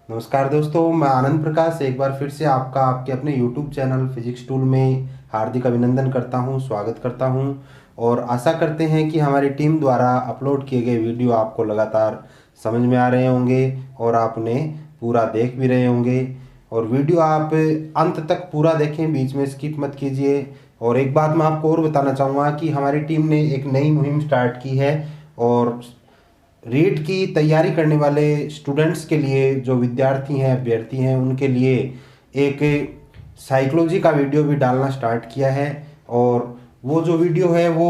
नमस्कार दोस्तों, मैं आनंद प्रकाश एक बार फिर से आपका आपके अपने YouTube चैनल फिजिक्स टूल में हार्दिक अभिनंदन करता हूं, स्वागत करता हूं। और आशा करते हैं कि हमारी टीम द्वारा अपलोड किए गए वीडियो आपको लगातार समझ में आ रहे होंगे और आपने पूरा देख भी रहे होंगे। और वीडियो आप अंत तक पूरा देखें, बीच में स्किप मत कीजिए। और एक बात मैं आपको और बताना चाहूँगा कि हमारी टीम ने एक नई मुहिम स्टार्ट की है और रीट की तैयारी करने वाले स्टूडेंट्स के लिए, जो विद्यार्थी हैं, अभ्यर्थी हैं, उनके लिए एक साइकोलॉजी का वीडियो भी डालना स्टार्ट किया है। और वो जो वीडियो है वो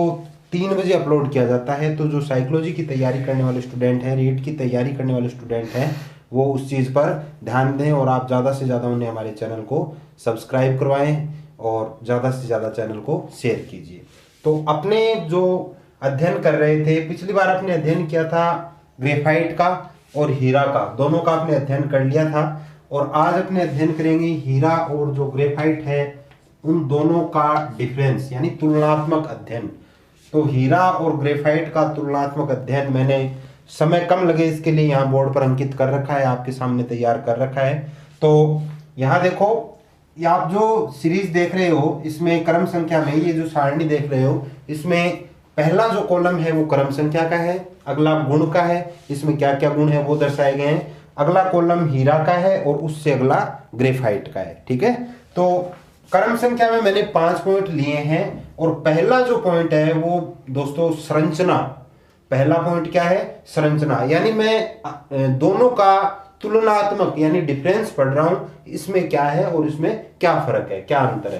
3 बजे अपलोड किया जाता है। तो जो साइकोलॉजी की तैयारी करने वाले स्टूडेंट हैं, रीट की तैयारी करने वाले स्टूडेंट हैं, वो उस चीज़ पर ध्यान दें और आप ज़्यादा से ज़्यादा उन्हें हमारे चैनल को सब्सक्राइब करवाएं और ज़्यादा से ज़्यादा चैनल को शेयर कीजिए। तो अपने जो अध्ययन कर रहे थे, पिछली बार आपने अध्ययन किया था ग्रेफाइट का और हीरा का, दोनों का आपने अध्ययन कर लिया था। और आज अपने अध्ययन करेंगे हीरा और जो ग्रेफाइट है उन दोनों का डिफरेंस, यानी तुलनात्मक अध्ययन। तो हीरा और ग्रेफाइट का तुलनात्मक अध्ययन मैंने समय कम लगे इसके लिए यहाँ बोर्ड पर अंकित कर रखा है, आपके सामने तैयार कर रखा है। तो यहाँ देखो, ये आप जो सीरीज देख रहे हो इसमें क्रम संख्या में ये जो सारणी देख रहे हो, इसमें पहला जो कॉलम है वो क्रम संख्या का है, अगला गुण का है, इसमें क्या क्या गुण है वो दर्शाए गए हैं। अगला कॉलम हीरा का है और उससे अगला ग्रेफाइट का है। ठीक है, तो क्रम संख्या में मैंने 5 पॉइंट लिए हैं और पहला जो पॉइंट है वो दोस्तों संरचना। पहला पॉइंट क्या है? संरचना। यानी मैं दोनों का तुलनात्मक यानी डिफरेंस पढ़ रहा हूं, इसमें क्या है और इसमें क्या फर्क है, क्या अंतर है।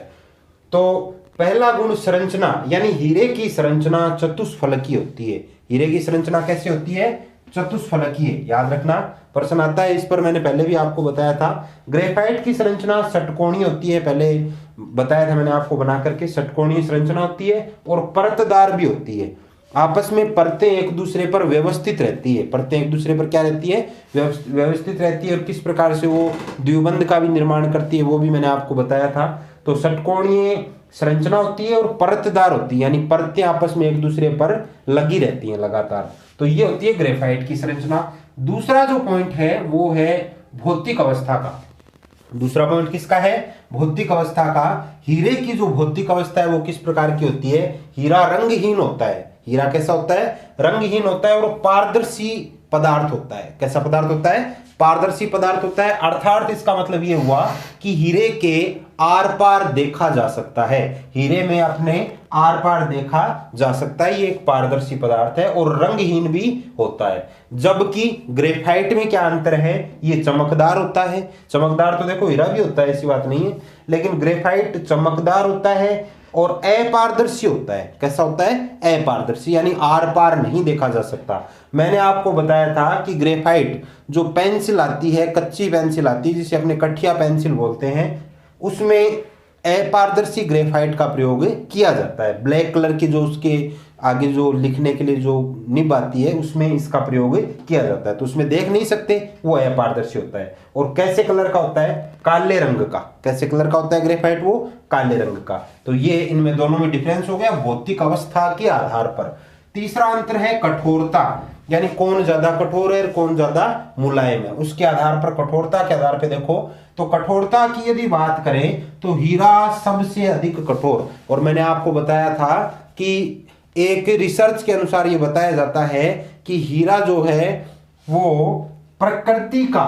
तो पहला गुण संरचना, यानी हीरे की संरचना चतुष्फलकीय होती है। हीरे की संरचना कैसे होती है? चतुष्फलकीय। याद रखना, प्रश्न आता है इस पर, मैंने पहले भी आपको बताया था। ग्रेफाइट की संरचना षटकोणीय होती है, पहले बताया था मैंने आपको बना करके। षटकोणीय संरचना होती है और परतदार भी होती है। आपस में परतें एक दूसरे पर व्यवस्थित रहती है। परतें एक दूसरे पर क्या रहती है? व्यवस्थित रहती है। और किस प्रकार से वो द्विबंध का भी निर्माण करती है वो भी मैंने आपको बताया था। तो षटकोणीय संरचना होती है और परतदार होती है, यानी परतें आपस में एक दूसरे पर लगी रहती हैं लगातार। तो ये होती है ग्रेफाइट की संरचना। दूसरा जो पॉइंट है वो है भौतिक अवस्था का। दूसरा पॉइंट किसका है? भौतिक अवस्था का। हीरे की जो भौतिक अवस्था है वो किस प्रकार की होती है? हीरा रंगहीन होता है। हीरा कैसा होता है? रंगहीन होता है और पारदर्शी पदार्थ होता है। कैसा पदार्थ होता है? पारदर्शी पदार्थ होता है। अर्थात इसका मतलब यह हुआ कि हीरे के आर पार देखा जा सकता है। हीरे में अपने आर पार देखा जा सकता है। ये एक पारदर्शी पदार्थ है और रंगहीन भी होता है। जबकि ग्रेफाइट में क्या अंतर है? ये चमकदार होता है। चमकदार तो देखो हीरा भी होता है, ऐसी बात नहीं है, लेकिन ग्रेफाइट चमकदार होता है और अपारदर्शी होता है। कैसा होता है? अपारदर्शी, यानी आर पार नहीं देखा जा सकता। मैंने आपको बताया था कि ग्रेफाइट जो पेंसिल आती है, कच्ची पेंसिल आती है, जिसे अपने कठिया पेंसिल बोलते हैं, उसमें अपारदर्शी ग्रेफाइट का प्रयोग किया जाता है। ब्लैक कलर की जो उसके आगे जो लिखने के लिए जो निब आती है उसमें इसका प्रयोग किया जाता है। तो उसमें देख नहीं सकते, वो अपारदर्शी होता है। और कैसे कलर का होता है? काले रंग का। कैसे कलर का होता है ग्रेफाइट? वो काले रंग का। तो ये इनमें दोनों में डिफरेंस हो गया भौतिक अवस्था के आधार पर। तीसरा अंतर है कठोरता, यानी कौन ज्यादा कठोर है और कौन ज्यादा मुलायम है, उसके आधार पर। कठोरता के आधार पर देखो, तो कठोरता की यदि बात करें तो हीरा सबसे अधिक कठोर। और मैंने आपको बताया था कि एक रिसर्च के अनुसार यह बताया जाता है कि हीरा जो है वो प्रकृति का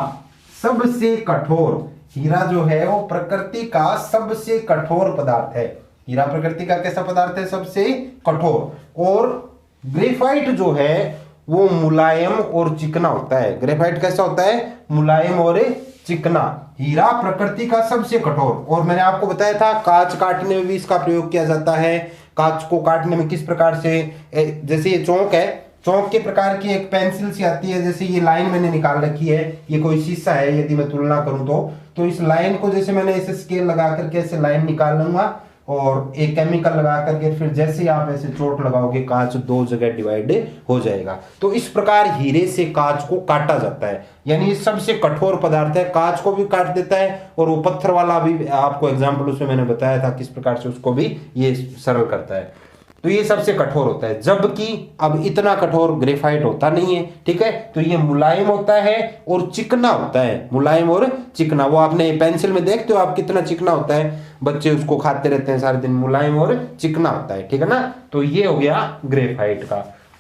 सबसे कठोर, हीरा जो है वो प्रकृति का सबसे कठोर पदार्थ है। हीरा प्रकृति का कैसा पदार्थ है? सबसे कठोर। और ग्रेफाइट जो है वो मुलायम और चिकना होता है। ग्रेफाइट कैसा होता है? मुलायम और चिकना। हीरा प्रकृति का सबसे कठोर। और मैंने आपको बताया था कांच काटने में भी इसका प्रयोग किया जाता है। कांच को काटने में किस प्रकार से, जैसे ये चौक है, चौक के प्रकार की एक पेंसिल सी आती है, जैसे ये लाइन मैंने निकाल रखी है, ये कोई शीशा है, यदि मैं तुलना करूं तो इस लाइन को जैसे मैंने ऐसे स्केल लगा करके ऐसे लाइन निकाल लूंगा और एक केमिकल लगा करके फिर जैसे ही आप ऐसे चोट लगाओगे कांच 2 जगह डिवाइड हो जाएगा। तो इस प्रकार हीरे से कांच को काटा जाता है, यानी ये सबसे कठोर पदार्थ है। कांच को भी काट देता है और वो पत्थर वाला भी आपको एग्जांपल उसमें मैंने बताया था किस प्रकार से उसको भी ये सरल करता है। तो ये सबसे कठोर होता है, जबकि अब इतना कठोर ग्रेफाइट होता नहीं है, ठीक है। तो ये मुलायम होता है और चिकना होता है, मुलायम और चिकना। वो आपने पेंसिल में देखते हो आप कितना चिकना होता है, बच्चे उसको खाते रहते हैं सारे दिन, मुलायम और चिकना होता है, ठीक है ना। तो ये हो गया ग्रेफाइट का।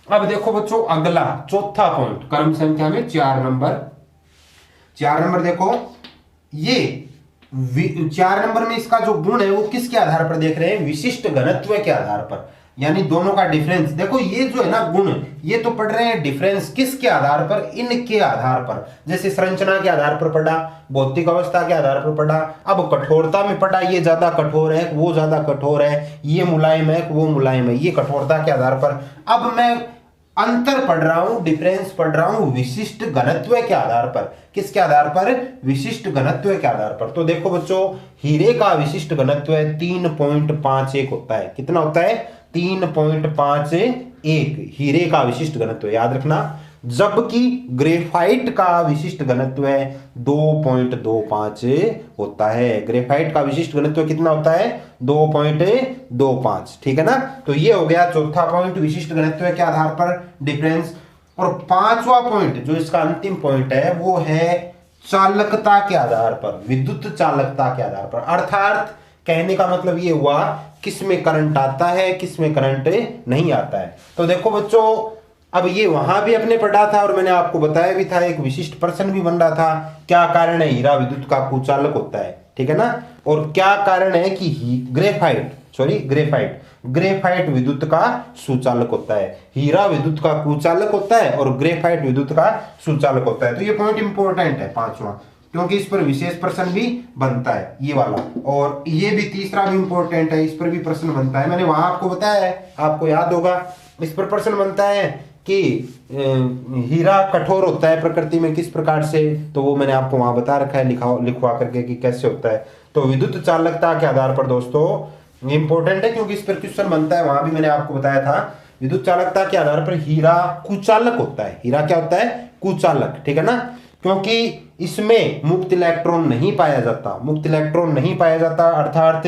अब देखो बच्चों अगला चौथा पॉइंट, क्रम संख्या में 4 नंबर, 4 नंबर देखो, ये 4 नंबर में इसका जो गुण है वो किसके आधार पर देख रहे हैं, विशिष्ट घनत्व के आधार पर, यानी दोनों का डिफरेंस। देखो ये जो है ना गुण, ये तो पढ़ रहे हैं डिफरेंस किसके आधार पर, इनके आधार पर। जैसे संरचना के आधार पर पढ़ा, भौतिक अवस्था के आधार पर पढ़ा, अब कठोरता में पढ़ा, ये ज्यादा कठोर है वो ज्यादा कठोर है, ये मुलायम है वो मुलायम है, ये कठोरता के आधार पर। अब मैं अंतर पढ़ रहा हूं, डिफरेंस पढ़ रहा हूं विशिष्ट घनत्व के आधार पर। किसके आधार पर, विशिष्ट घनत्व के आधार पर। तो देखो बच्चों हीरे का विशिष्ट घनत्व 3.51 होता है। कितना होता है, 3.51 हीरे का विशिष्ट घनत्व, याद रखना। जबकि ग्रेफाइट का विशिष्ट घनत्व 2.25 होता है। ग्रेफाइट का विशिष्ट घनत्व कितना होता है, 2.25, ठीक है ना। तो ये हो गया चौथा पॉइंट, विशिष्ट घनत्व के आधार पर डिफरेंस। और पांचवा पॉइंट जो इसका अंतिम पॉइंट है वो है चालकता के आधार पर, विद्युत चालकता के आधार पर। अर्थात कहने का मतलब ये हुआ किसमें करंट आता है किसमें करंट नहीं आता है। तो देखो बच्चों अब ये वहां भी अपने पढ़ा था और मैंने आपको बताया भी था, एक विशिष्ट प्रश्न भी बन रहा था, क्या कारण है हीरा विद्युत का कुचालक होता है, ठीक है ना। और क्या कारण है कि ग्रेफाइट विद्युत का सुचालक होता है। हीरा विद्युत का कुचालक होता है और ग्रेफाइट विद्युत का सुचालक होता है। तो ये पॉइंट इंपॉर्टेंट है पांचवा, क्योंकि इस पर विशेष प्रश्न भी बनता है ये वाला। और ये भी तीसरा भी इंपॉर्टेंट है, इस पर भी प्रश्न बनता है। मैंने वहां आपको बताया है, आपको याद होगा, इस पर प्रश्न बनता है कि हीरा कठोर होता है प्रकृति में किस प्रकार से, तो वो मैंने आपको वहां बता रखा है लिखवा करके कि कैसे होता है। तो विद्युत चालकता के आधार पर दोस्तों इंपॉर्टेंट है, क्योंकि इस पर क्वेश्चन बनता है, वहां भी मैंने आपको बताया था। विद्युत चालकता के आधार पर हीरा कुचालक होता है। हीरा क्या होता है, कुचालक, ठीक है ना। क्योंकि इसमें मुक्त इलेक्ट्रॉन नहीं पाया जाता, मुक्त इलेक्ट्रॉन नहीं पाया जाता, अर्थात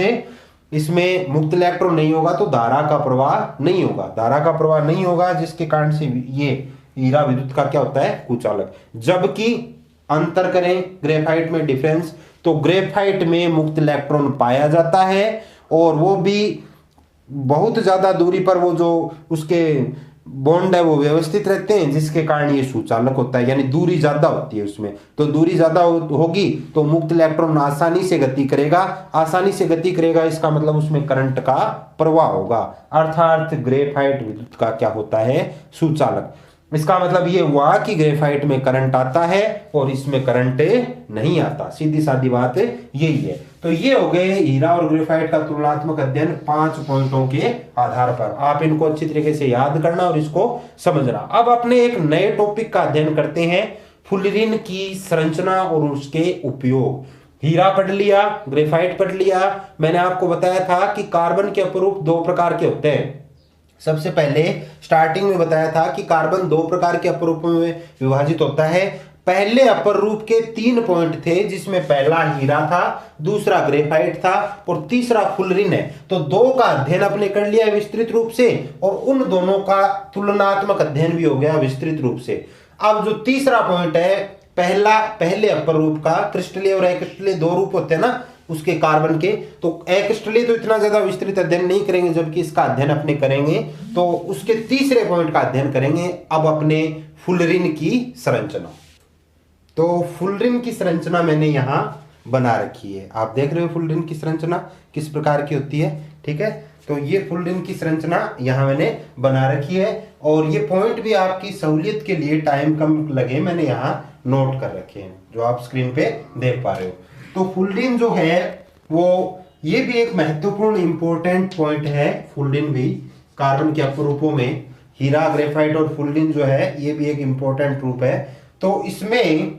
इसमें मुक्त इलेक्ट्रॉन नहीं होगा तो धारा का प्रवाह नहीं होगा, धारा का प्रवाह नहीं होगा, जिसके कारण से ये हीरा विद्युत का क्या होता है, कुचालक। जबकि अंतर करें ग्रेफाइट में डिफरेंस, तो ग्रेफाइट में मुक्त इलेक्ट्रॉन पाया जाता है और वो भी बहुत ज्यादा दूरी पर, वो जो उसके बॉन्ड है वो व्यवस्थित रहते हैं, जिसके कारण ये सुचालक होता है, यानी दूरी ज्यादा होती है उसमें। तो दूरी ज्यादा होगी तो मुक्त इलेक्ट्रॉन आसानी से गति करेगा, आसानी से गति करेगा, इसका मतलब उसमें करंट का प्रवाह होगा, अर्थात ग्रेफाइट विद्युत का क्या होता है, सुचालक। इसका मतलब ये हुआ कि ग्रेफाइट में करंट आता है और इसमें करंट नहीं आता, सीधी सादी बात यही है। तो ये हो गए हीरा और ग्रेफाइट का तुलनात्मक अध्ययन 5 पॉइंटों के आधार पर। आप इनको अच्छी तरीके से याद करना और इसको समझना। अब अपने एक नए टॉपिक का अध्ययन करते हैं, फुलरिन की संरचना और उसके उपयोग। हीरा पढ़ लिया, ग्रेफाइट पढ़ लिया। मैंने आपको बताया था कि कार्बन के अपरूप 2 प्रकार के होते हैं। सबसे पहले स्टार्टिंग में बताया था कि कार्बन 2 प्रकार के अपरूपों में विभाजित होता है। पहले अपर रूप के 3 पॉइंट थे, जिसमें पहला हीरा था, दूसरा ग्रेफाइट था और तीसरा फुलरिन है। तो 2 का अध्ययन अपने कर लिया विस्तृत रूप से और उन दोनों का तुलनात्मक अध्ययन भी हो गया विस्तृत रूप से। अब जो तीसरा पॉइंट है, पहले अपर रूप का क्रिस्टलीय और अक्रिस्टलीय 2 रूप होते हैं ना उसके कार्बन के, तो अक्रिस्टलीय तो इतना ज्यादा विस्तृत अध्ययन नहीं करेंगे, जबकि इसका अध्ययन अपने करेंगे। तो उसके तीसरे पॉइंट का अध्ययन करेंगे अब अपने फुलरिन की संरचना। तो फुलरिन की संरचना मैंने यहां बना रखी है, आप देख रहे हो फुलरिन की संरचना किस प्रकार की होती है, ठीक है। तो ये फुलरिन की संरचना यहां मैंने बना रखी है और ये पॉइंट भी आपकी सहूलियत के लिए, टाइम कम लगे, मैंने यहां नोट कर रखे हैं, जो आप स्क्रीन पे देख पा रहे हो। तो फुलरिन जो है वो ये भी एक महत्वपूर्ण इंपॉर्टेंट पॉइंट है। फुलरिन भी कार्बन के अपरूपों में हीरा, ग्रेफाइट और फुलरिन जो है ये भी एक इंपॉर्टेंट रूप है। तो इसमें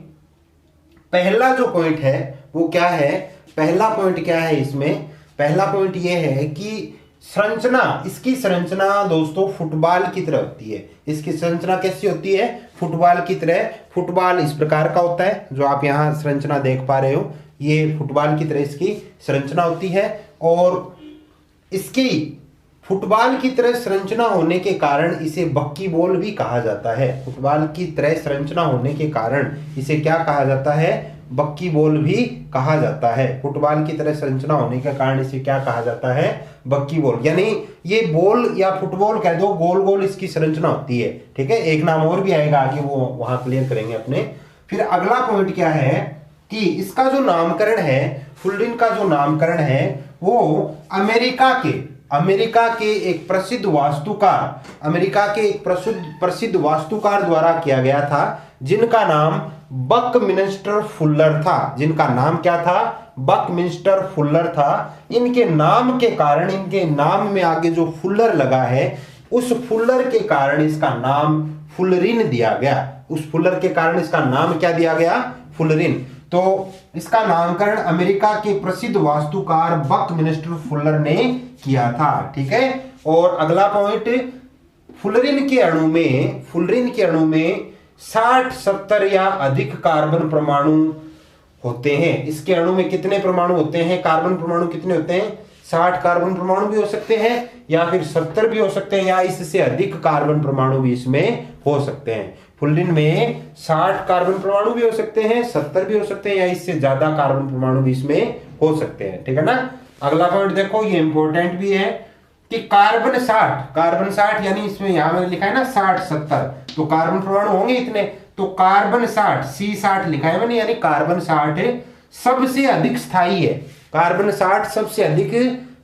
पहला जो पॉइंट है वो क्या है, पहला पॉइंट क्या है इसमें, पहला पॉइंट ये है कि संरचना, इसकी संरचना दोस्तों फुटबॉल की तरह होती है। इसकी संरचना कैसी होती है, फुटबॉल की तरह। फुटबॉल इस प्रकार का होता है, जो आप यहाँ संरचना देख पा रहे हो, ये फुटबॉल की तरह इसकी संरचना होती है। और इसकी फुटबॉल की तरह संरचना होने के कारण इसे बक्कीबॉल भी कहा जाता है। फुटबॉल की तरह संरचना होने के कारण इसे क्या कहा जाता है? बक्कीबॉल भी कहा जाता है। फुटबॉल की तरह संरचना होने के कारण इसे क्या कहा जाता है? बक्कीबॉल। यानी ये बॉल या फुटबॉल कह दो, गोल गोल इसकी संरचना होती है। ठीक है, एक नाम और भी आएगा आगे, वो वहां क्लियर करेंगे अपने। फिर अगला पॉइंट क्या है कि इसका जो नामकरण है, फुलरिन का जो नामकरण है वो अमेरिका के एक प्रसिद्ध वास्तुकार द्वारा किया गया था, जिनका नाम बकमिंस्टर फुलर था। जिनका नाम क्या था? बकमिंस्टर फुलर था। इनके नाम के कारण, इनके नाम में आगे जो फुलर लगा है, उस फुलर के कारण इसका नाम फुलरिन दिया गया। उस फुलर के कारण इसका नाम क्या दिया गया? फुलरिन। तो इसका नामकरण अमेरिका के प्रसिद्ध वास्तुकार बकमिंस्टर फुलर ने किया था। ठीक है, और अगला पॉइंट, फुलरिन के अणु में 60, 70 या अधिक कार्बन परमाणु होते हैं। इसके अणु में कितने परमाणु होते हैं? कार्बन परमाणु कितने होते हैं? 60 कार्बन परमाणु भी हो सकते हैं, या फिर 70 भी हो सकते हैं, या इससे अधिक कार्बन परमाणु भी इसमें हो सकते हैं। फुलरिन में 60 कार्बन परमाणु भी हो सकते हैं, 70 भी हो सकते हैं, या इससे ज्यादा कार्बन परमाणु भी इसमें हो सकते हैं। ठीक है ना। अगला पॉइंट देखो, ये इंपॉर्टेंट भी है कि कार्बन 60 यानी इसमें यहां मैंने लिखा है ना 60, 70, तो कार्बन परमाणु होंगे इतने, तो कार्बन 60 C60 लिखा है मैंने, यानी कार्बन 60 सबसे अधिक स्थायी है। कार्बन 60 सबसे अधिक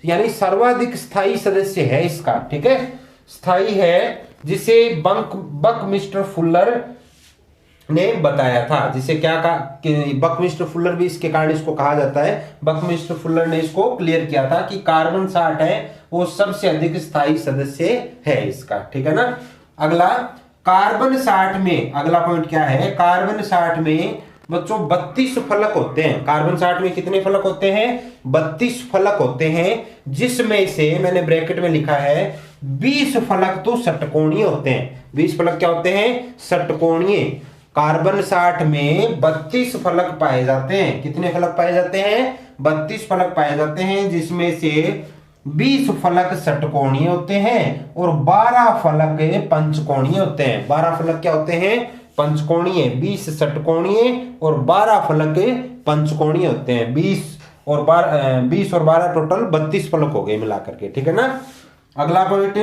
यानी सर्वाधिक स्थायी सदस्य है इसका। ठीक है, स्थायी है, जिसे बकमिस्टर फुलर ने बताया था। जिसे क्या कहा कि बकमिस्टर फुलर भी इसके कारण इसको कहा जाता है। बकमिस्टर फुलर ने इसको क्लियर किया था कि कार्बन 60 है वो सबसे अधिक स्थायी सदस्य है इसका। ठीक है ना। अगला, कार्बन 60 में अगला पॉइंट क्या है? कार्बन 60 में बच्चों 32 फलक होते हैं। कार्बन 60 में कितने फलक होते हैं? 32 फलक होते हैं, जिसमें से मैंने ब्रैकेट में लिखा है 20 फलक तो षटकोणीय होते हैं। 20 फलक क्या होते हैं? षटकोणीय। कार्बन 60 में 32 फलक पाए जाते हैं। कितने फलक पाए जाते हैं? 32 फलक पाए जाते हैं, जिसमें से 20 फलक षटकोणीय होते हैं और 12 फलक पंचकोणीय होते हैं। 12 फलक क्या होते हैं? पंचकोणीय। 20 षटकोणीय और 12 फलक पंचकोणीय होते हैं। 20 और 12 टोटल 32 फलक हो गए मिलाकर के। ठीक है ना। अगला पॉइंट,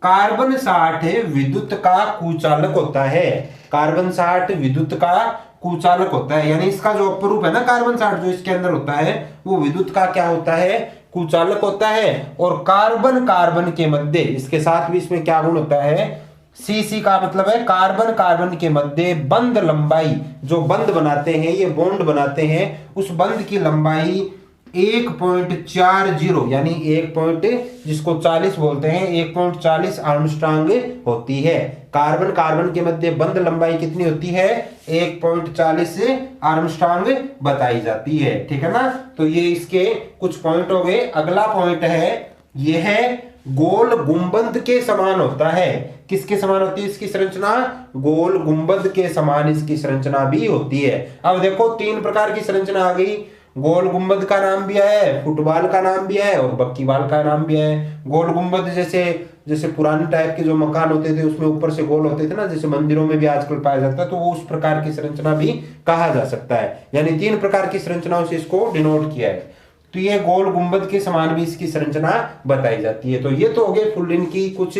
कार्बन 60 विद्युत का कुचालक होता है। कार्बन 60 विद्युत का कुचालक होता है, यानी इसका जो अपरूप है ना कार्बन 60 जो इसके अंदर होता है, वो विद्युत का क्या होता है? कुचालक होता है। और कार्बन के मध्य, इसके साथ भी इसमें क्या गुण होता है? सी का मतलब है कार्बन के मध्य बंध लंबाई, जो बंध बनाते हैं, ये बॉन्ड बनाते हैं, उस बंध की लंबाई 1.40 यानी 1 पॉइंट जिसको 40 बोलते हैं, 1.40 आर्मस्ट्रांग होती है। कार्बन के मध्य बंध लंबाई कितनी होती है? 1.40 आर्मस्ट्रांग बताई जाती है। ठीक है ना। तो ये इसके कुछ पॉइंट हो गए। अगला पॉइंट है, ये है गोल गुंबद के समान होता है। किसके समान होती है इसकी संरचना? गोल गुंबद के समान इसकी संरचना भी होती है। अब देखो 3 प्रकार की संरचना आ गई। गोल गुंबद का नाम भी है, फुटबॉल का नाम भी है और बक्कीबॉल का नाम भी है। गोल गुंबद जैसे पुराने टाइप के जो मकान होते थे उसमें ऊपर से गोल होते थे ना, जैसे मंदिरों में भी आजकल पाया जाता है, तो वो उस प्रकार की संरचना भी कहा जा सकता है। यानी 3 प्रकार की संरचनाओं से इसको डिनोट किया है। तो ये गोल गुंबद के समान भी इसकी संरचना बताई जाती है। तो ये तो हो गए फुलरिन की कुछ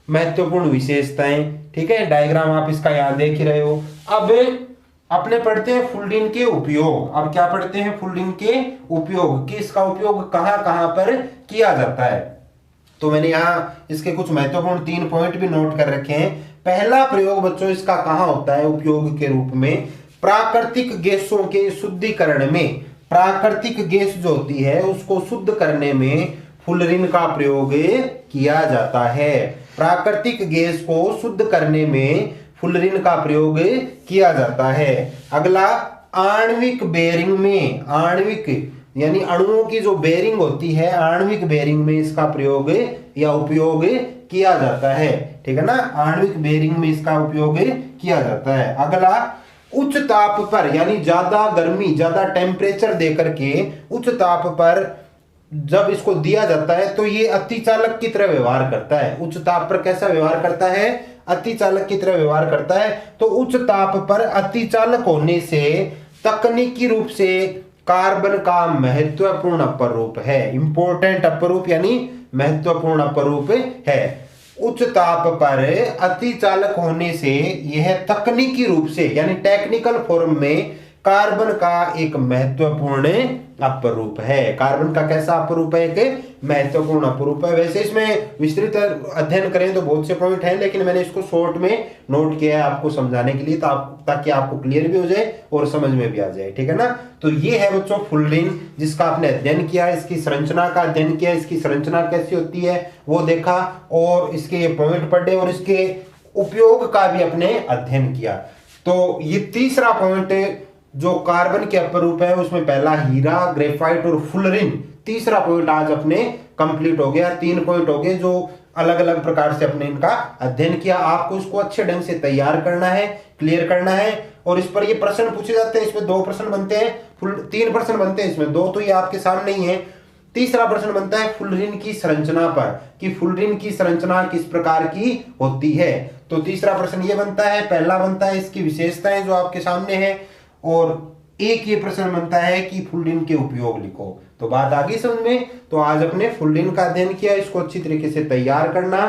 महत्वपूर्ण विशेषताएं। ठीक है, डायग्राम आप इसका याद देख ही रहे हो। अब अपने पढ़ते हैं फुलरिन के उपयोग। अब क्या पढ़ते हैं? फुलरिन के उपयोग, कि इसका उपयोग कहां कहां पर किया जाता है। तो मैंने यहाँ इसके कुछ महत्वपूर्ण 3 पॉइंट भी नोट कर रखे हैं। पहला प्रयोग बच्चों इसका कहां होता है उपयोग के रूप में? प्राकृतिक गैसों के शुद्धिकरण में। प्राकृतिक गैस जो होती है उसको शुद्ध करने में फुलरिन का प्रयोग किया जाता है। प्राकृतिक गैस को शुद्ध करने में फुलरिन का प्रयोग किया जाता है। अगला, आणविक बेरिंग में, आणविक यानी अणुओं की जो बेरिंग होती है, आणविक बेरिंग में इसका प्रयोग या उपयोग किया जाता है। ठीक है ना। आणविक बेरिंग में इसका उपयोग किया जाता है। अगला, उच्च ताप पर यानी ज्यादा गर्मी, ज्यादा टेम्परेचर देकर के उच्च ताप पर जब इसको दिया जाता है तो ये अतिचालक की तरह व्यवहार करता है। उच्च ताप पर कैसा व्यवहार करता है? अतिचालक की तरह व्यवहार करता है। तो उच्च ताप पर अतिचालक होने से तकनीकी रूप से कार्बन का महत्वपूर्ण अपरूप है। इंपॉर्टेंट अपरूप यानी महत्वपूर्ण अपरूप है। उच्च ताप पर अतिचालक होने से यह तकनीकी रूप से यानी टेक्निकल फॉर्म में कार्बन का एक महत्वपूर्ण अपरूप है। कार्बन का कैसा अपरूप है? एक महत्वपूर्ण अपरूप है। वैसे इसमें विस्तृत अध्ययन करें तो बहुत से पॉइंट हैं, लेकिन मैंने इसको शॉर्ट में नोट किया है आपको समझाने के लिए, ताकि आपको क्लियर भी हो जाए और समझ में भी आ जाए। ठीक है ना? तो ये है बच्चों फुलरिन, जिसका आपने अध्ययन किया, इसकी संरचना का अध्ययन किया, इसकी संरचना कैसी होती है वो देखा, और इसके ये पॉइंट पढ़े और इसके उपयोग का भी अपने अध्ययन किया। तो ये तीसरा पॉइंट जो कार्बन के अपरूप है उसमें पहला हीरा, ग्रेफाइट और फुलरिन, तीसरा पॉइंट आज अपने कंप्लीट हो गया। 3 पॉइंट हो गए जो अलग अलग प्रकार से अपने इनका अध्ययन किया। आपको इसको अच्छे ढंग से तैयार करना है, क्लियर करना है, और इस पर ये प्रश्न पूछे जाते हैं। इसमें 2 प्रश्न बनते हैं, 3 प्रश्न बनते हैं इसमें, 2 तो ये आपके सामने ही है। तीसरा प्रश्न बनता है फुलरिन की संरचना पर, कि फुलरिन की संरचना किस प्रकार की होती है। तो तीसरा प्रश्न ये बनता है। पहला बनता है इसकी विशेषताएं जो आपके सामने है, और एक ये प्रश्न बनता है कि फुलरिन के उपयोग लिखो। तो बात आ गई समझ में। तो आज अपने फुलरिन का अध्ययन किया, इसको अच्छी तरीके से तैयार करना,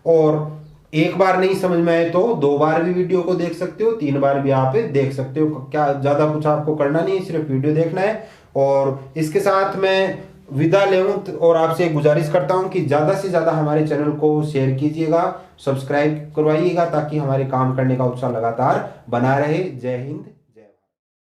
और एक बार नहीं समझ में आए तो 2 बार भी वीडियो को देख सकते हो, 3 बार भी आप देख सकते हो। क्या ज्यादा कुछ आपको करना नहीं है, सिर्फ वीडियो देखना है। और इसके साथ मैं विदा ले और आपसे गुजारिश करता हूं कि ज्यादा से ज्यादा हमारे चैनल को शेयर कीजिएगा, सब्सक्राइब करवाइएगा, ताकि हमारे काम करने का उत्साह लगातार बना रहे। जय हिंद।